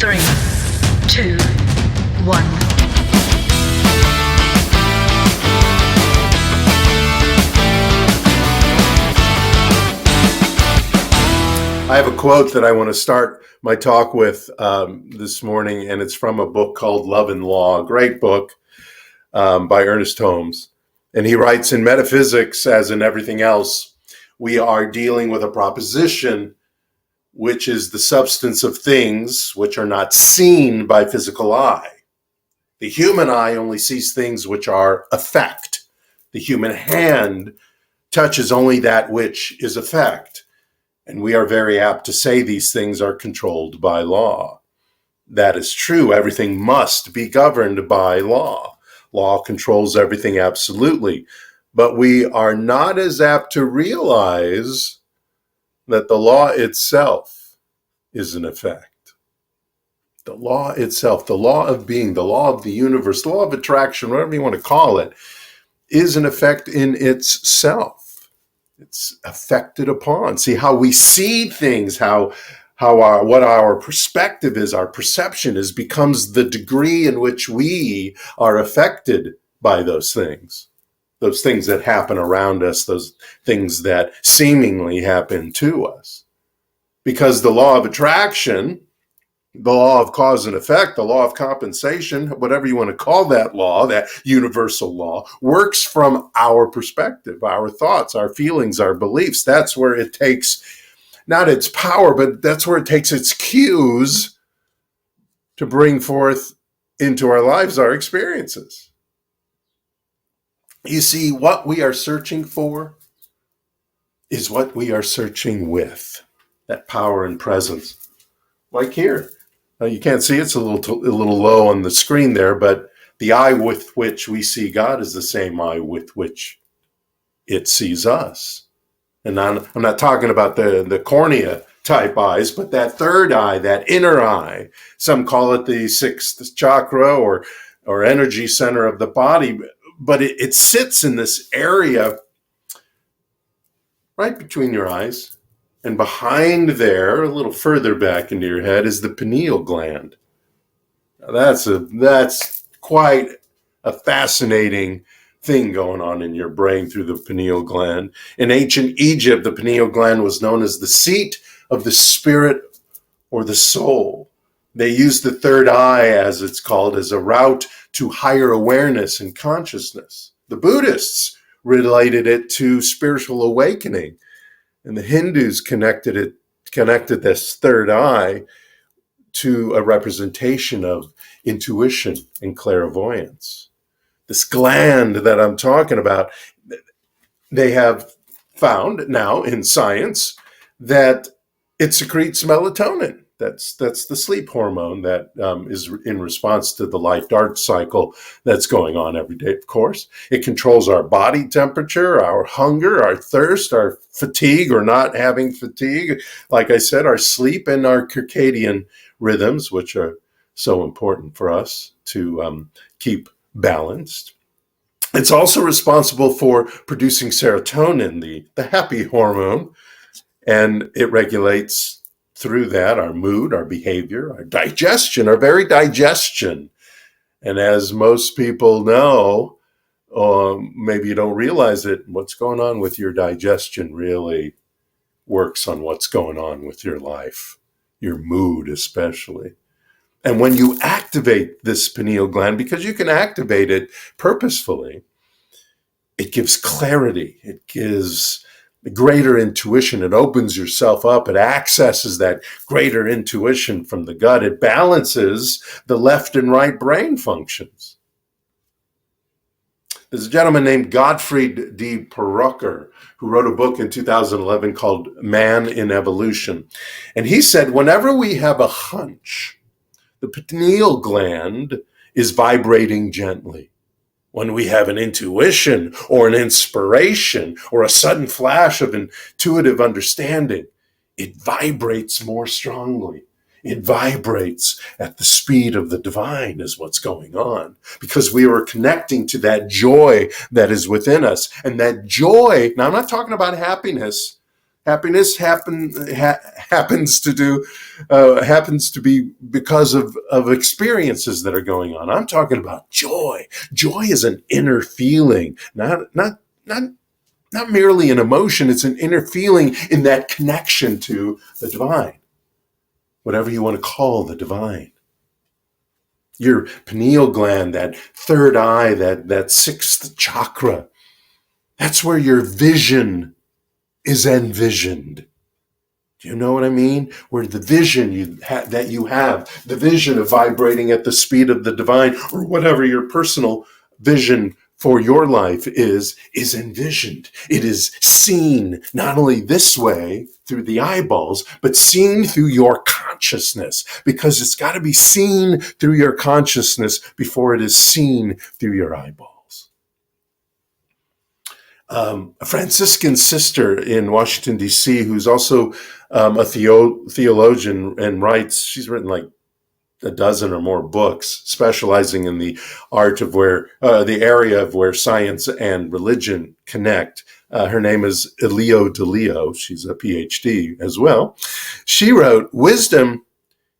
3, 2, 1. I have a quote that I want to start my talk with this morning, and it's from a book called Love and Law, a great book by Ernest Holmes. And he writes, in metaphysics, as in everything else, we are dealing with a proposition, which is the substance of things which are not seen by physical eye. The human eye only sees things which are effect. The human hand touches only that which is effect. And we are very apt to say these things are controlled by law. That is true. Everything must be governed by law. Law controls everything absolutely. But we are not as apt to realize that the law itself is an effect. The law itself, the law of being, the law of the universe, the law of attraction, whatever you want to call it, is an effect in itself. It's affected upon. See how we see things, what our perspective is, our perception is, becomes the degree in which we are affected by those things that happen around us, those things that seemingly happen to us. Because the law of attraction, the law of cause and effect, the law of compensation, whatever you want to call that law, that universal law, works from our perspective, our thoughts, our feelings, our beliefs. That's where it takes, not its power, but that's where it takes its cues to bring forth into our lives our experiences. You see, what we are searching for is what we are searching with, that power and presence. Like here. You can't see it's a little low on the screen there, but the eye with which we see God is the same eye with which it sees us. And I'm not talking about the cornea type eyes, but that third eye, that inner eye. Some call it the sixth chakra or energy center of the body, but it sits in this area right between your eyes. And behind there, a little further back into your head, is the pineal gland. Now that's quite a fascinating thing going on in your brain through the pineal gland. In ancient Egypt, the pineal gland was known as the seat of the spirit or the soul. They used the third eye, as it's called, as a route to higher awareness and consciousness. The Buddhists related it to spiritual awakening. And the Hindus connected this third eye to a representation of intuition and clairvoyance. This gland that I'm talking about, they have found now in science that it secretes melatonin. That's the sleep hormone that is in response to the light-dark cycle that's going on every day, of course. It controls our body temperature, our hunger, our thirst, our fatigue or not having fatigue. Like I said, our sleep and our circadian rhythms, which are so important for us to keep balanced. It's also responsible for producing serotonin, the happy hormone, and it regulates through that our mood, our behavior, our digestion, our very digestion. And as most people know, maybe you don't realize it, what's going on with your digestion really works on what's going on with your life, your mood especially. And when you activate this pineal gland, because you can activate it purposefully, it gives clarity, it gives greater intuition. It opens yourself up. It accesses that greater intuition from the gut. It balances the left and right brain functions. There's a gentleman named Gottfried D. Perucker who wrote a book in 2011 called Man in Evolution. And he said, whenever we have a hunch, the pineal gland is vibrating gently. When we have an intuition or an inspiration or a sudden flash of intuitive understanding, it vibrates more strongly. It vibrates at the speed of the divine is what's going on, because we are connecting to that joy that is within us. And that joy, now I'm not talking about happiness. Happiness happens to be because of experiences that are going on. I'm talking about joy. Joy is an inner feeling, not merely an emotion. It's an inner feeling in that connection to the divine, whatever you want to call the divine. Your pineal gland, that third eye, that sixth chakra, that's where your vision is envisioned. Do you know what I mean? Where the vision that you have, the vision of vibrating at the speed of the divine, or whatever your personal vision for your life is envisioned. It is seen not only this way through the eyeballs, but seen through your consciousness, because it's got to be seen through your consciousness before it is seen through your eyeballs. A Franciscan sister in Washington, D.C., who's also a theologian and writes, she's written like a dozen or more books specializing in the art of the area of where science and religion connect. Her name is Elio DeLeo. She's a PhD as well. She wrote, "Wisdom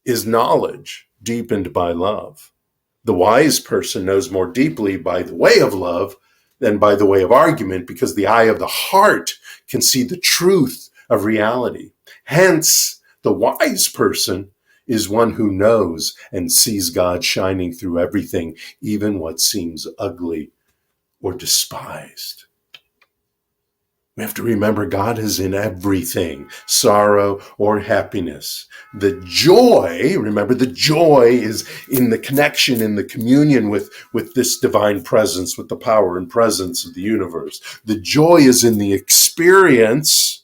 is knowledge deepened by love. The wise person knows more deeply by the way of love than by the way of argument, because the eye of the heart can see the truth of reality. Hence, the wise person is one who knows and sees God shining through everything, even what seems ugly or despised." We have to remember God is in everything, sorrow or happiness. The joy, remember, the joy is in the connection, in the communion with this divine presence, with the power and presence of the universe. The joy is in the experience,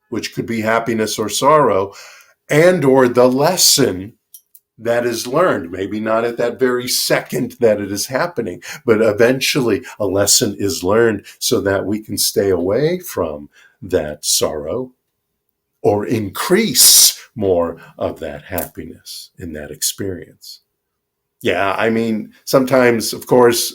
which could be happiness or sorrow, and or the lesson that is learned. Maybe not at that very second that it is happening, but eventually a lesson is learned so that we can stay away from that sorrow or increase more of that happiness in that experience. Yeah, I mean, sometimes, of course,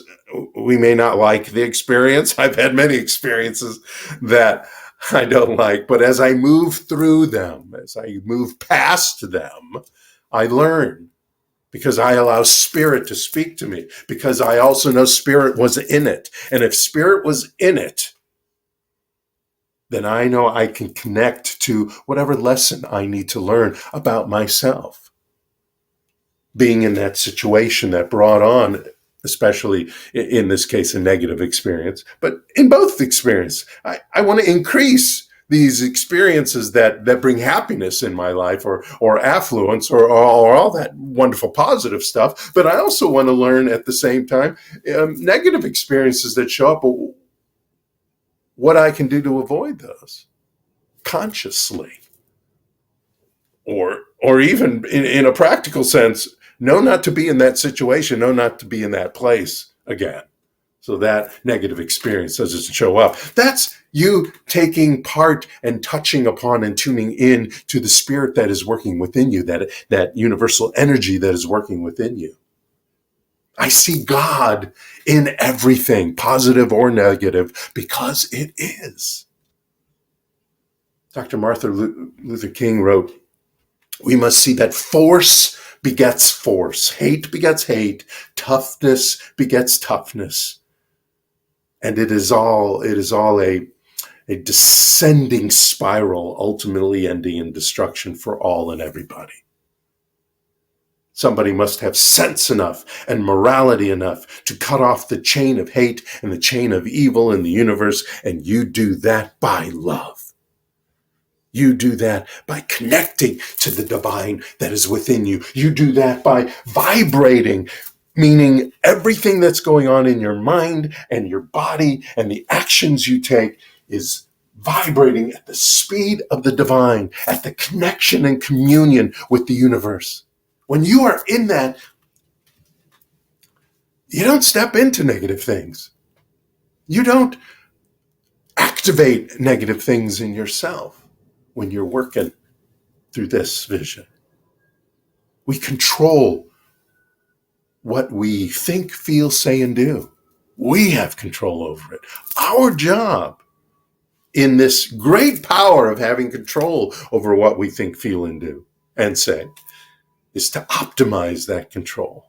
we may not like the experience. I've had many experiences that I don't like, but as I move through them, as I move past them, I learn, because I allow spirit to speak to me, because I also know spirit was in it. And if spirit was in it, then I know I can connect to whatever lesson I need to learn about myself. Being in that situation that brought on, especially in this case, a negative experience, but in both experiences, I want to increase these experiences that bring happiness in my life, or affluence, or all that wonderful positive stuff. But I also want to learn at the same time negative experiences that show up, what I can do to avoid those consciously, or even in a practical sense, know not to be in that situation, know not to be in that place again. So that negative experience doesn't show up. That's you taking part and touching upon and tuning in to the spirit that is working within you, that universal energy that is working within you. I see God in everything, positive or negative, because it is. Dr. Martin Luther King wrote, "We must see that force begets force, hate begets hate, toughness begets toughness. And it is all a descending spiral, ultimately ending in destruction for all and everybody." Somebody must have sense enough and morality enough to cut off the chain of hate and the chain of evil in the universe, and you do that by love. You do that by connecting to the divine that is within you. You do that by vibrating, meaning everything that's going on in your mind and your body and the actions you take is vibrating at the speed of the divine, at the connection and communion with the universe. When you are in that, you don't step into negative things. You don't activate negative things in yourself when you're working through this vision. We control what we think, feel, say, and do. We have control over it. Our job in this great power of having control over what we think, feel, and do and say, is to optimize that control.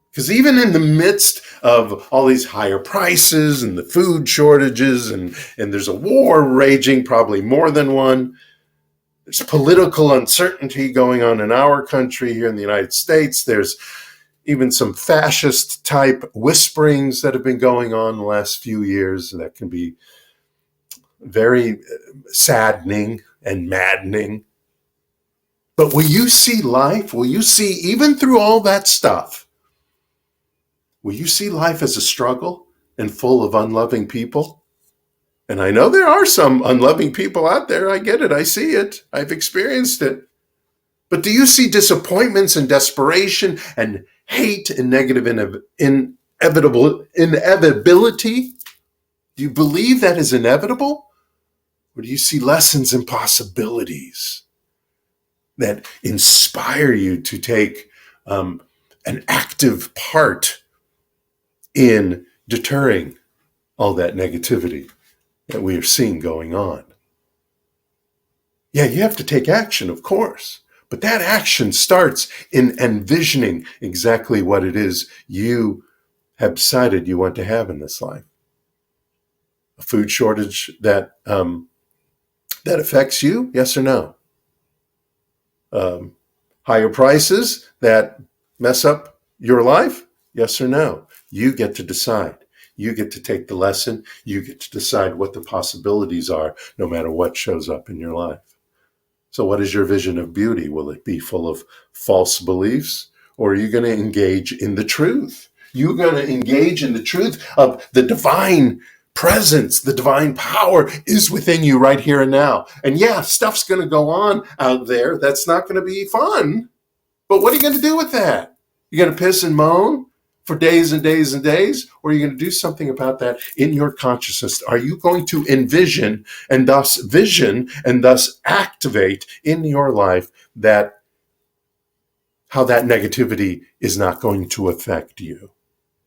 Because even in the midst of all these higher prices and the food shortages, and there's a war raging, probably more than one, there's political uncertainty going on in our country here in the United States. There's even some fascist type whisperings that have been going on the last few years that can be very saddening and maddening. But will you see life? Will you see, even through all that stuff, will you see life as a struggle and full of unloving people? And I know there are some unloving people out there. I get it. I see it. I've experienced it. But do you see disappointments and desperation and hate and negative inevitability? Do you believe that is inevitable? Or do you see lessons and possibilities that inspire you to take an active part in deterring all that negativity that we are seeing going on? Yeah, you have to take action, of course. But that action starts in envisioning exactly what it is you have decided you want to have in this life. A food shortage that affects you, yes or no? Higher prices that mess up your life, yes or no? You get to decide. You get to take the lesson. You get to decide what the possibilities are, no matter what shows up in your life. So what is your vision of beauty? Will it be full of false beliefs? Or are you going to engage in the truth? You're going to engage in the truth of the divine presence, the divine power is within you right here and now. And yeah, stuff's going to go on out there that's not going to be fun. But what are you going to do with that? You're going to piss and moan for days and days and days? Or are you going to do something about that in your consciousness? Are you going to envision and thus vision and thus activate in your life that how that negativity is not going to affect you?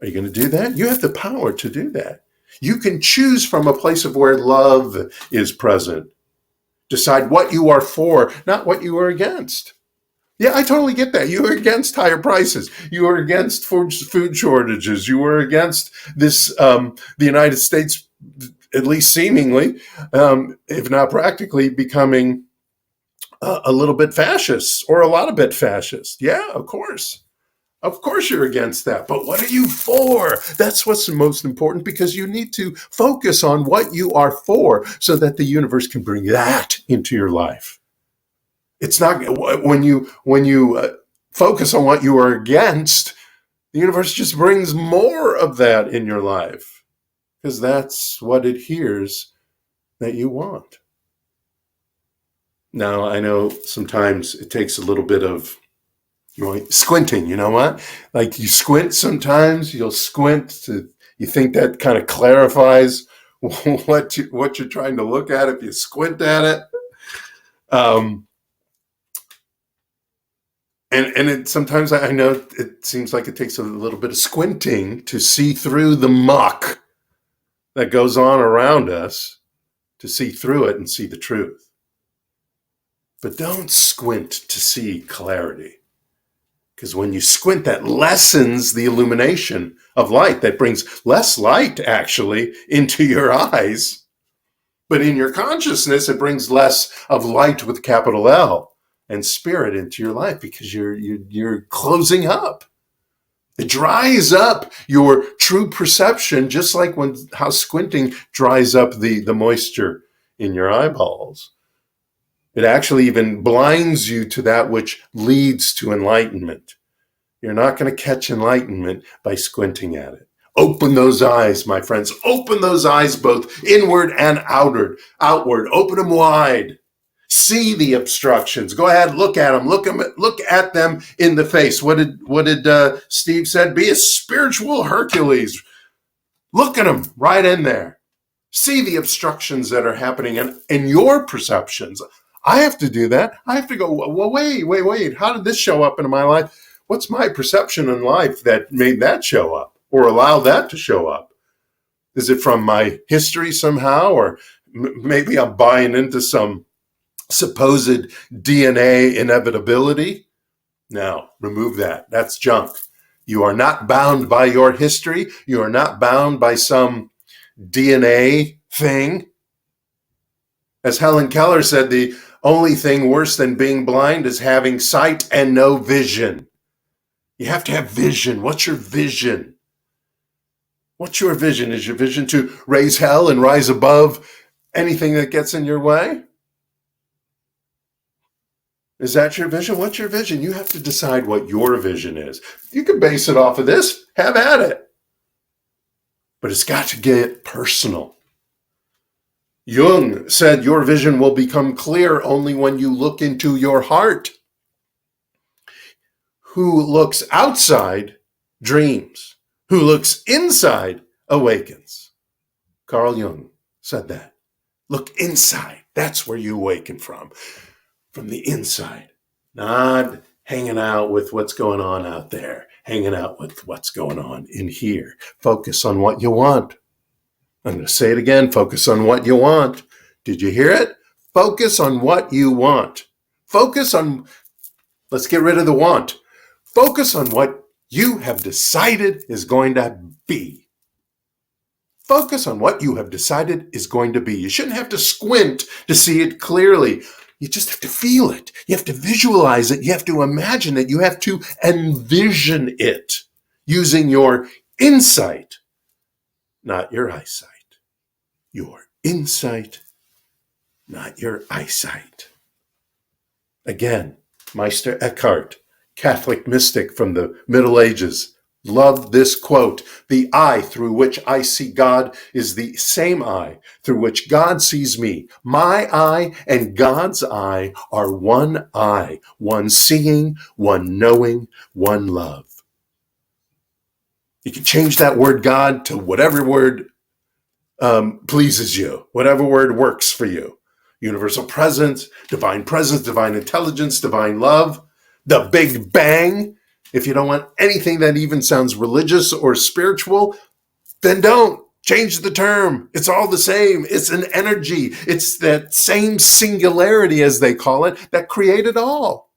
Are you going to do that? You have the power to do that. You can choose from a place of where love is present. Decide what you are for, not what you are against. Yeah, I totally get that. You are against higher prices. You are against food shortages. You are against this, the United States, at least seemingly, if not practically, becoming a little bit fascist or a lot of bit fascist. Yeah, of course. Of course you're against that. But what are you for? That's what's the most important, because you need to focus on what you are for so that the universe can bring that into your life. It's not when you focus on what you are against, the universe just brings more of that in your life, because that's what it hears that you want. Now, I know sometimes it takes a little bit of squinting, you know what? Like you squint sometimes, you'll squint you think that kind of clarifies what you're trying to look at if you squint at it. And it sometimes I know it seems like it takes a little bit of squinting to see through the muck that goes on around us, to see through it and see the truth. But don't squint to see clarity. Because when you squint, that lessens the illumination of light. That brings less light, actually, into your eyes. But in your consciousness, it brings less of light with capital L and spirit into your life, because you're closing up. It dries up your true perception, just like how squinting dries up the moisture in your eyeballs. It actually even blinds you to that which leads to enlightenment. You're not going to catch enlightenment by squinting at it. Open those eyes, my friends. Open those eyes, both inward and outward. Open them wide. See the obstructions. Go ahead, look at them. Look at them in the face. What did Steve said? Be a spiritual Hercules. Look at them right in there. See the obstructions that are happening in your perceptions. I have to do that. I have to go, well, wait. How did this show up in my life? What's my perception in life that made that show up or allow that to show up? Is it from my history somehow, or maybe I'm buying into some supposed DNA inevitability. Now, remove that. That's junk. You are not bound by your history. You are not bound by some DNA thing. As Helen Keller said, the only thing worse than being blind is having sight and no vision. You have to have vision. What's your vision? What's your vision? Is your vision to raise hell and rise above anything that gets in your way? Is that your vision? What's your vision? You have to decide what your vision is. You can base it off of this. Have at it. But it's got to get personal. Jung said your vision will become clear only when you look into your heart. Who looks outside dreams. Who looks inside awakens. Carl Jung said that. Look inside. That's where you awaken from the inside. Not hanging out with what's going on out there. Hanging out with what's going on in here. Focus on what you want. I'm going to say it again. Focus on what you want. Did you hear it? Focus on what you want. Focus on, let's get rid of the want. Focus on what you have decided is going to be. Focus on what you have decided is going to be. You shouldn't have to squint to see it clearly. You just have to feel it. You have to visualize it. You have to imagine it. You have to envision it using your insight, not your eyesight. Your insight, not your eyesight. Again, Meister Eckhart, Catholic mystic from the Middle Ages, loved this quote: "The eye through which I see God is the same eye through which God sees me. My eye and God's eye are one eye, one seeing, one knowing, one love." You can change that word God to whatever word pleases you, whatever word works for you. Universal presence, divine intelligence, divine love, the Big Bang. If you don't want anything that even sounds religious or spiritual, then don't. Change the term. It's all the same. It's an energy. It's that same singularity, as they call it, that created all.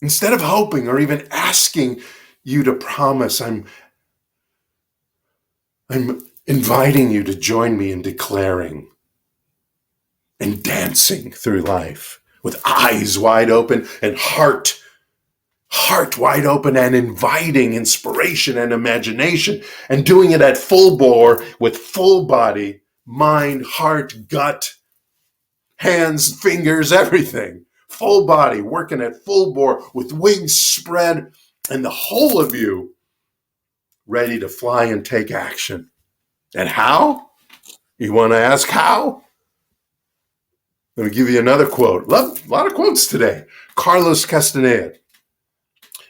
Instead of hoping or even asking you to promise, I'm inviting you to join me in declaring and dancing through life with eyes wide open and heart wide open, and inviting inspiration and imagination, and doing it at full bore with full body, mind, heart, gut, hands, fingers, everything. Full body, working at full bore with wings spread and the whole of you ready to fly and take action. And how? You want to ask how? Let me give you another quote. A lot of quotes today. Carlos Castaneda.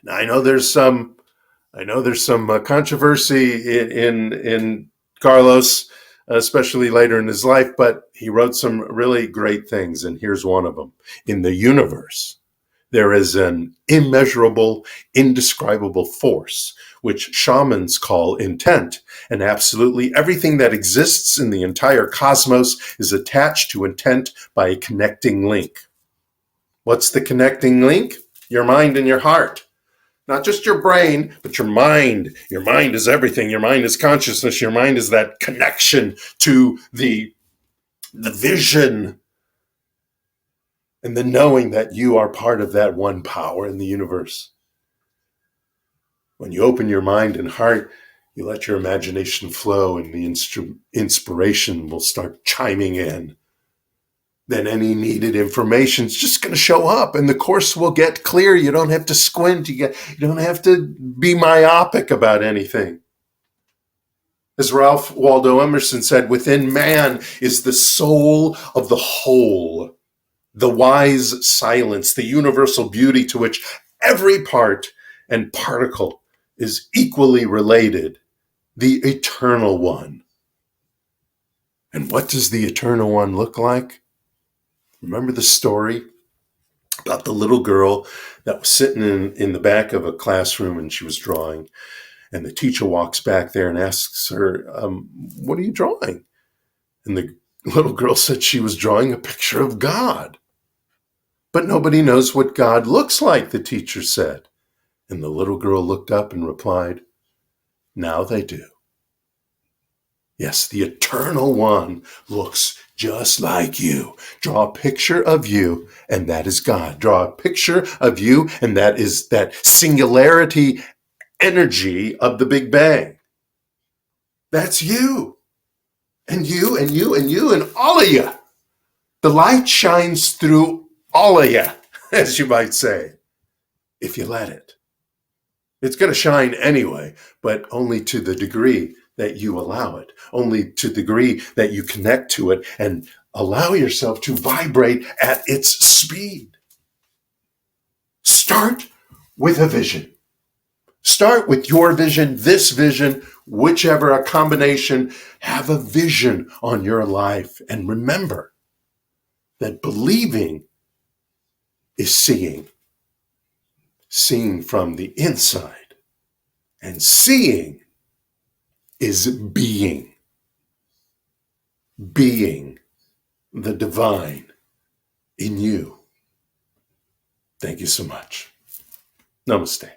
Now, I know there's some controversy in Carlos, especially later in his life, but he wrote some really great things, and here's one of them. In the universe, there is an immeasurable, indescribable force, which shamans call intent, and absolutely everything that exists in the entire cosmos is attached to intent by a connecting link. What's the connecting link? Your mind and your heart. Not just your brain, but your mind. Your mind is everything. Your mind is consciousness. Your mind is that connection to the vision and the knowing that you are part of that one power in the universe. When you open your mind and heart, you let your imagination flow, and the inspiration will start chiming in. Then any needed information is just going to show up, and the course will get clear. You don't have to squint. You don't have to be myopic about anything. As Ralph Waldo Emerson said, within man is the soul of the whole, the wise silence, the universal beauty to which every part and particle is equally related, the eternal one. And what does the eternal one look like? Remember the story about the little girl that was sitting in the back of a classroom, and she was drawing, and the teacher walks back there and asks her, what are you drawing? And the little girl said she was drawing a picture of God. But nobody knows what God looks like, the teacher said. And the little girl looked up and replied, now they do. Yes, the Eternal One looks just like you. Draw a picture of you, and that is God. Draw a picture of you, and that is that singularity energy of the Big Bang. That's you. And you, and you, and you, and all of you. The light shines through all of you, as you might say, if you let it. It's going to shine anyway, but only to the degree that you allow it, only to the degree that you connect to it and allow yourself to vibrate at its speed. Start with a vision. Start with your vision, this vision, whichever, a combination. Have a vision on your life. And remember that believing is seeing. Seeing from the inside. And seeing is being. Being the divine in you. Thank you so much. Namaste.